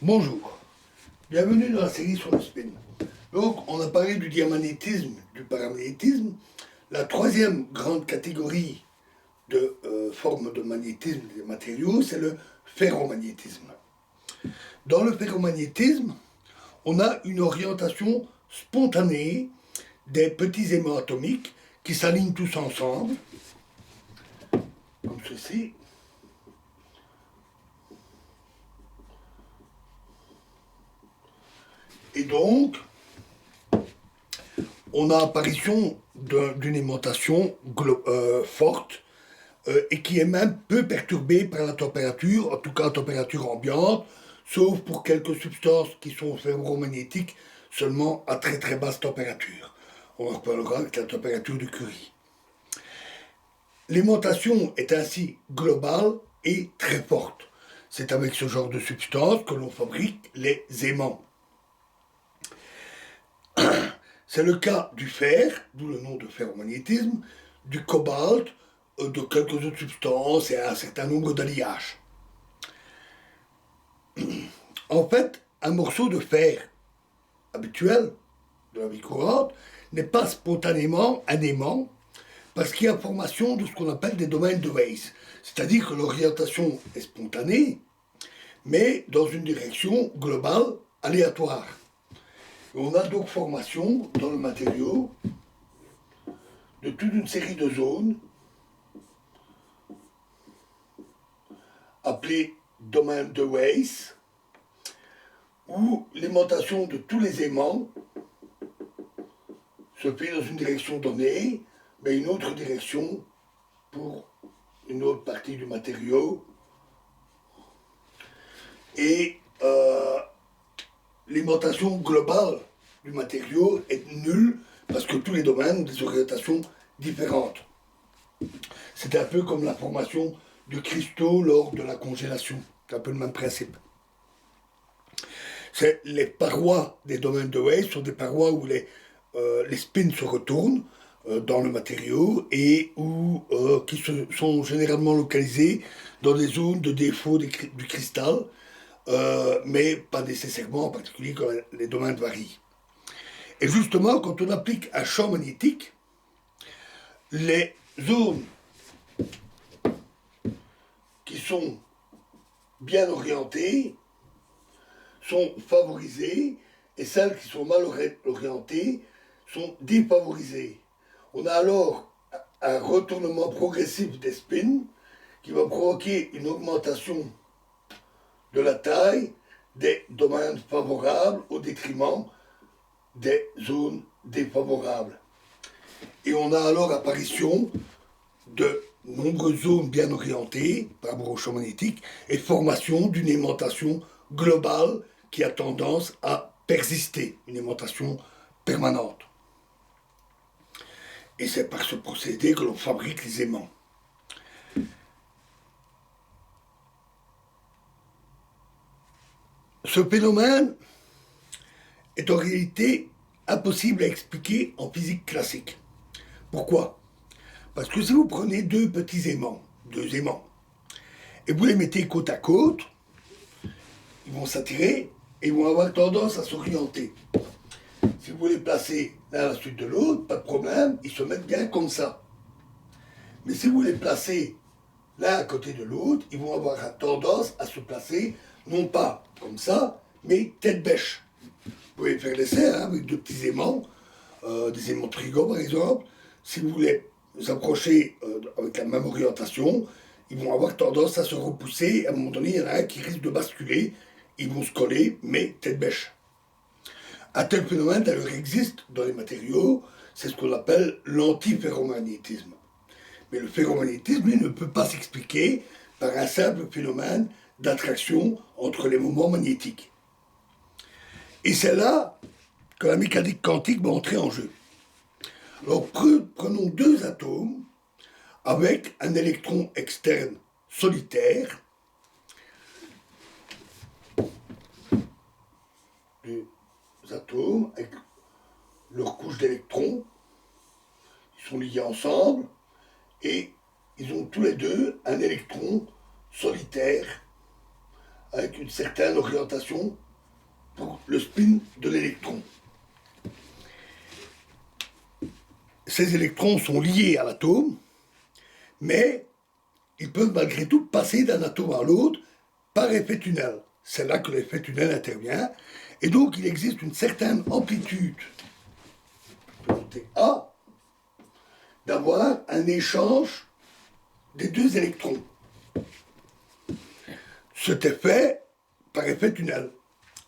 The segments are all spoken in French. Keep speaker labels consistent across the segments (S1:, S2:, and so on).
S1: Bonjour, bienvenue dans la série sur le spin. Donc, on a parlé du diamagnétisme, du paramagnétisme. La troisième grande catégorie de formes de magnétisme des matériaux, c'est le ferromagnétisme. Dans le ferromagnétisme, on a une orientation spontanée des petits aimants atomiques qui s'alignent tous ensemble, comme ceci. Et donc, on a apparition d'une aimantation forte et qui est même peu perturbée par la température, en tout cas la température ambiante, sauf pour quelques substances qui sont ferromagnétiques seulement à très très basse température. On en reparlera avec la température du Curie. L'aimantation est ainsi globale et très forte. C'est avec ce genre de substance que l'on fabrique les aimants. C'est le cas du fer, d'où le nom de ferromagnétisme, du cobalt, de quelques autres substances et un certain nombre d'alliages. En fait, un morceau de fer habituel de la vie courante n'est pas spontanément un aimant parce qu'il y a formation de ce qu'on appelle des domaines de Weiss. C'est-à-dire que l'orientation est spontanée, mais dans une direction globale aléatoire. Et on a donc formation dans le matériau de toute une série de zones appelées domaines de Weiss, où l'aimantation de tous les aimants se fait dans une direction donnée, mais une autre direction pour une autre partie du matériau. Et l'aimantation globale du matériau est nulle parce que tous les domaines ont des orientations différentes. C'est un peu comme la formation de cristaux lors de la congélation. C'est un peu le même principe. Les parois des domaines de Weiss sont des parois où les spins se retournent dans le matériau et qui sont généralement localisés dans des zones de défaut du cristal, mais pas nécessairement, en particulier quand les domaines varient. Et justement, quand on applique un champ magnétique, les zones qui sont bien orientées sont favorisées et celles qui sont mal orientées sont défavorisées. On a alors un retournement progressif des spins qui va provoquer une augmentation de la taille des domaines favorables au détriment des zones défavorables. Et on a alors apparition de nombreuses zones bien orientées par rapport au champ magnétique et formation d'une aimantation globale qui a tendance à persister, une aimantation permanente. Et c'est par ce procédé que l'on fabrique les aimants. Ce phénomène est en réalité impossible à expliquer en physique classique. Pourquoi? Parce que si vous prenez deux aimants, et vous les mettez côte à côte, ils vont s'attirer et ils vont avoir tendance à s'orienter. Si vous les placez l'un à la suite de l'autre, pas de problème, ils se mettent bien comme ça. Mais si vous les placez l'un à côté de l'autre, ils vont avoir tendance à se placer, non pas comme ça, mais tête bêche. Vous pouvez faire l'essai avec deux petits aimants, des aimants de frigo par exemple. Si vous les approchez avec la même orientation, ils vont avoir tendance à se repousser. À un moment donné, il y en a un qui risque de basculer. Ils vont se coller, mais tête bêche. Un tel phénomène d'ailleurs existe dans les matériaux, c'est ce qu'on appelle l'antiferromagnétisme. Mais le ferromagnétisme, lui, ne peut pas s'expliquer par un simple phénomène d'attraction entre les moments magnétiques. Et c'est là que la mécanique quantique va entrer en jeu. Alors prenons deux atomes avec un électron externe solitaire, deux atomes avec leur couche d'électrons, ils sont liés ensemble et ils ont tous les deux un électron solitaire avec une certaine orientation pour le spin de l'électron. Ces électrons sont liés à l'atome, mais ils peuvent malgré tout passer d'un atome à l'autre par effet tunnel. C'est là que l'effet tunnel intervient. Et donc il existe une certaine amplitude A d'avoir un échange des deux électrons. Cet effet par effet tunnel.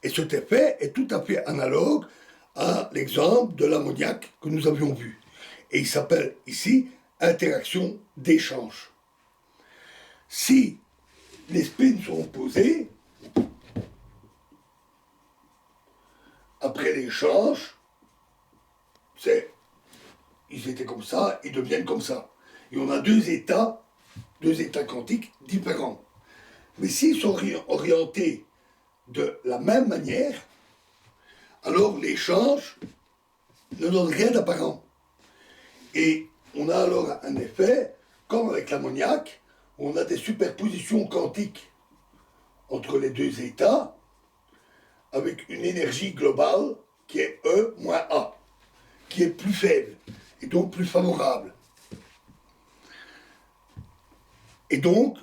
S1: Et cet effet est tout à fait analogue à l'exemple de l'ammoniac que nous avions vu. Et il s'appelle ici interaction d'échange. Si les spins sont opposés, après l'échange, ils étaient comme ça, ils deviennent comme ça. Et on a deux états quantiques différents. Mais s'ils sont orientés de la même manière, alors l'échange ne donne rien d'apparent. Et on a alors un effet, comme avec l'ammoniac, où on a des superpositions quantiques entre les deux états, avec une énergie globale qui est E moins A, qui est plus faible, et donc plus favorable. Et donc,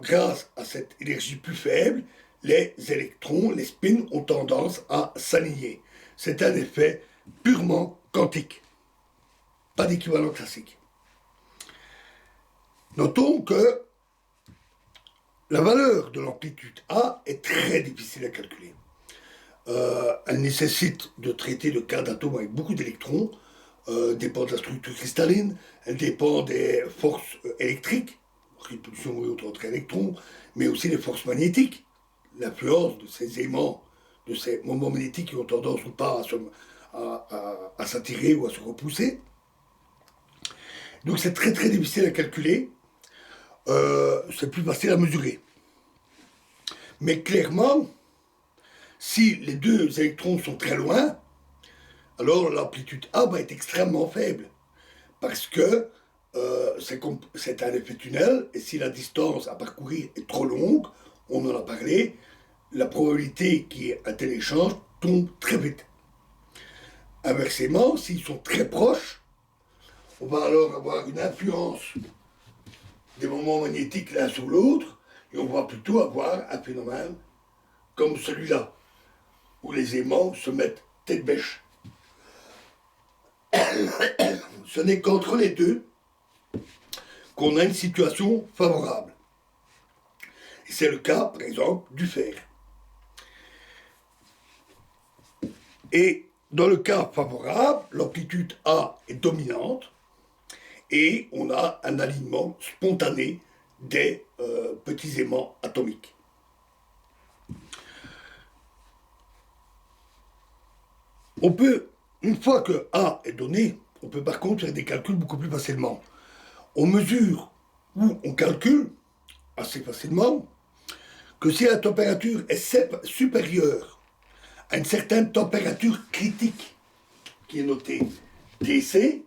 S1: grâce à cette énergie plus faible, les électrons, les spins ont tendance à s'aligner. C'est un effet purement quantique, pas d'équivalent classique. Notons que la valeur de l'amplitude A est très difficile à calculer. Elle nécessite de traiter le cas d'atomes avec beaucoup d'électrons, dépend de la structure cristalline, elle dépend des forces électriques, répulsion et autres entre électrons, mais aussi les forces magnétiques, l'influence de ces aimants, de ces moments magnétiques qui ont tendance ou pas à s'attirer ou à se repousser. Donc c'est très très difficile à calculer, c'est plus facile à mesurer. Mais clairement, si les deux électrons sont très loin, alors l'amplitude A va être extrêmement faible. Parce que c'est un effet tunnel, et si la distance à parcourir est trop longue, on en a parlé, la probabilité qu'il y ait un tel échange tombe très vite. Inversement, s'ils sont très proches, on va alors avoir une influence des moments magnétiques l'un sur l'autre, et on va plutôt avoir un phénomène comme celui-là, où les aimants se mettent tête bêche. Ce n'est qu'entre les deux qu'on a une situation favorable. Et c'est le cas, par exemple, du fer. Et dans le cas favorable, l'amplitude A est dominante et on a un alignement spontané des petits aimants atomiques. On peut, une fois que A est donné, on peut par contre faire des calculs beaucoup plus facilement. On mesure ou on calcule assez facilement que si la température est supérieure à une certaine température critique qui est notée TC,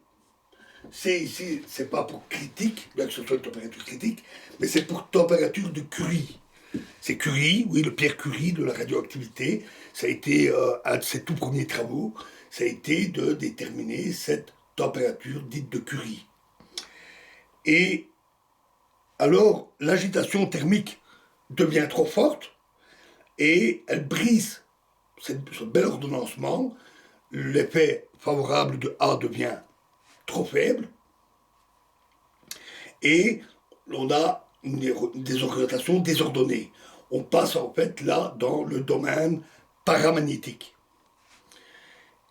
S1: C ici, c'est pas pour critique, bien que ce soit une température critique, mais c'est pour température de Curie. C'est Curie, oui, le Pierre Curie de la radioactivité, ça a été un de ses tout premiers travaux, ça a été de déterminer cette température dite de Curie. Et alors, l'agitation thermique devient trop forte et elle brise ce bel ordonnancement. L'effet favorable de A devient trop faible et on a des orientations désordonnées. On passe en fait là dans le domaine paramagnétique.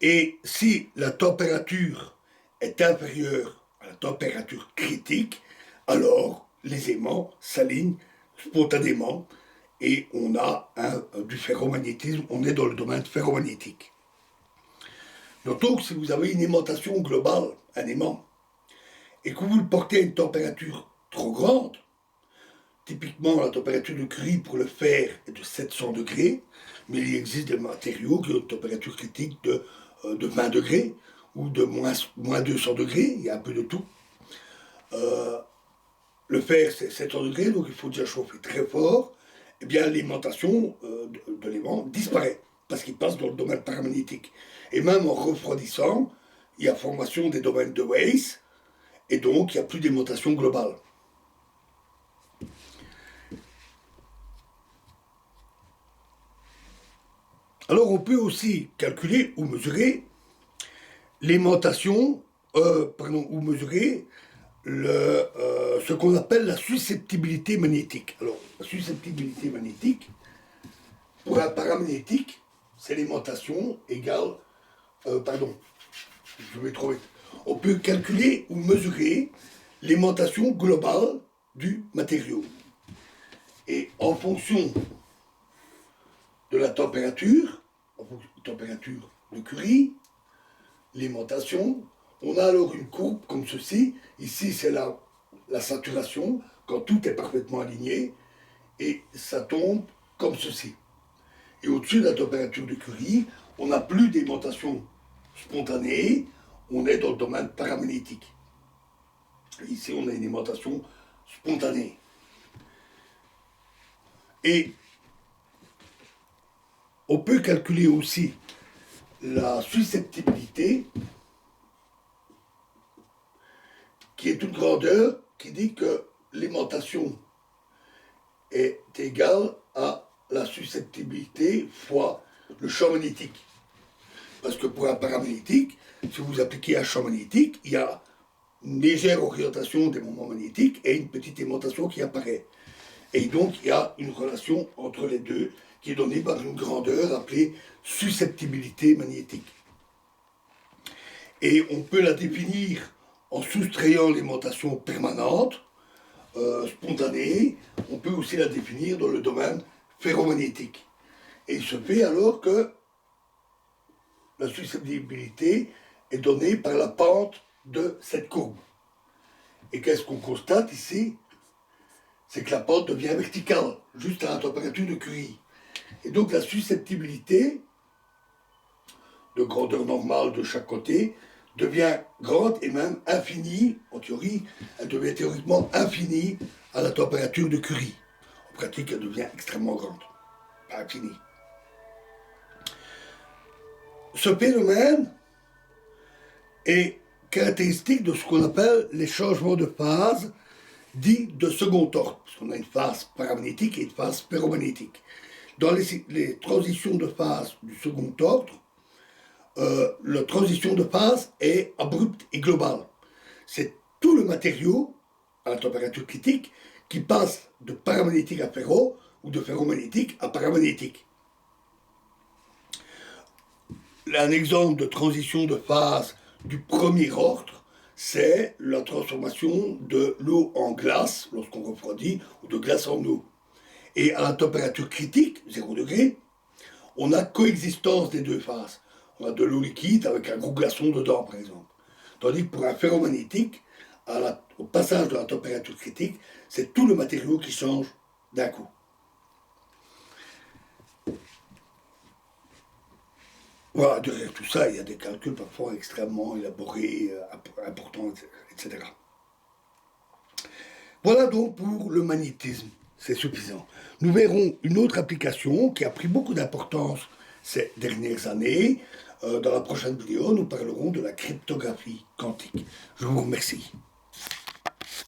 S1: Et si la température est inférieure à la température critique, alors les aimants s'alignent spontanément et on a du ferromagnétisme, on est dans le domaine ferromagnétique. Notons que si vous avez une aimantation globale, un aimant, et que vous le portez à une température trop grande, typiquement la température de Curie pour le fer est de 700 degrés, mais il existe des matériaux qui ont une température critique de 20 degrés ou de moins 200 degrés, il y a un peu de tout. Le fer c'est 700 degrés, donc il faut déjà chauffer très fort, eh bien l'aimantation de l'aimant disparaît, parce qu'il passe dans le domaine paramagnétique. Et même en refroidissant, il y a formation des domaines de Weiss, et donc il n'y a plus d'aimantation globale. Alors on peut aussi calculer ou mesurer l'aimantation, ou mesurer ce qu'on appelle la susceptibilité magnétique. Alors, la susceptibilité magnétique, pour un paramagnétique, c'est l'aimantation égale... je vais trop vite. On peut calculer ou mesurer l'aimantation globale du matériau. Et en fonction de la température, en fonction de la température de Curie, l'aimantation, on a alors une courbe comme ceci. Ici, c'est la saturation, quand tout est parfaitement aligné, et ça tombe comme ceci. Et au-dessus de la température de Curie, on n'a plus d'aimantation spontanée, on est dans le domaine paramagnétique. Ici, on a une aimantation spontanée. Et on peut calculer aussi la susceptibilité, qui est une grandeur qui dit que l'aimantation est égale à la susceptibilité fois le champ magnétique. Parce que pour un paramagnétique, si vous appliquez un champ magnétique, il y a une légère orientation des moments magnétiques et une petite aimantation qui apparaît. Et donc, il y a une relation entre les deux qui est donnée par une grandeur appelée susceptibilité magnétique. Et on peut la définir en soustrayant l'aimantation permanente, spontanée. On peut aussi la définir dans le domaine ferromagnétique. Et il se fait alors que la susceptibilité est donnée par la pente de cette courbe. Et qu'est-ce qu'on constate ici? C'est que la pente devient verticale, juste à la température de Curie. Et donc la susceptibilité, de grandeur normale de chaque côté, devient grande et même infinie, en théorie, elle devient théoriquement infinie à la température de Curie. En pratique, elle devient extrêmement grande, pas infinie. Ce phénomène est caractéristique de ce qu'on appelle les changements de phase dits de second ordre, parce qu'on a une phase paramagnétique et une phase ferromagnétique. Dans les transitions de phase du second ordre, la transition de phase est abrupte et globale. C'est tout le matériau, à la température critique, qui passe de paramagnétique à ferro ou de ferromagnétique à paramagnétique. Un exemple de transition de phase du premier ordre, c'est la transformation de l'eau en glace lorsqu'on refroidit, ou de glace en eau. Et à la température critique, 0 degré, on a coexistence des deux phases. On a de l'eau liquide avec un gros glaçon dedans, par exemple. Tandis que pour un ferromagnétique, au passage de la température critique, c'est tout le matériau qui change d'un coup. Voilà, derrière tout ça, il y a des calculs parfois extrêmement élaborés, importants, etc. Voilà donc pour le magnétisme, c'est suffisant. Nous verrons une autre application qui a pris beaucoup d'importance ces dernières années. Dans la prochaine vidéo, nous parlerons de la cryptographie quantique. Je vous remercie.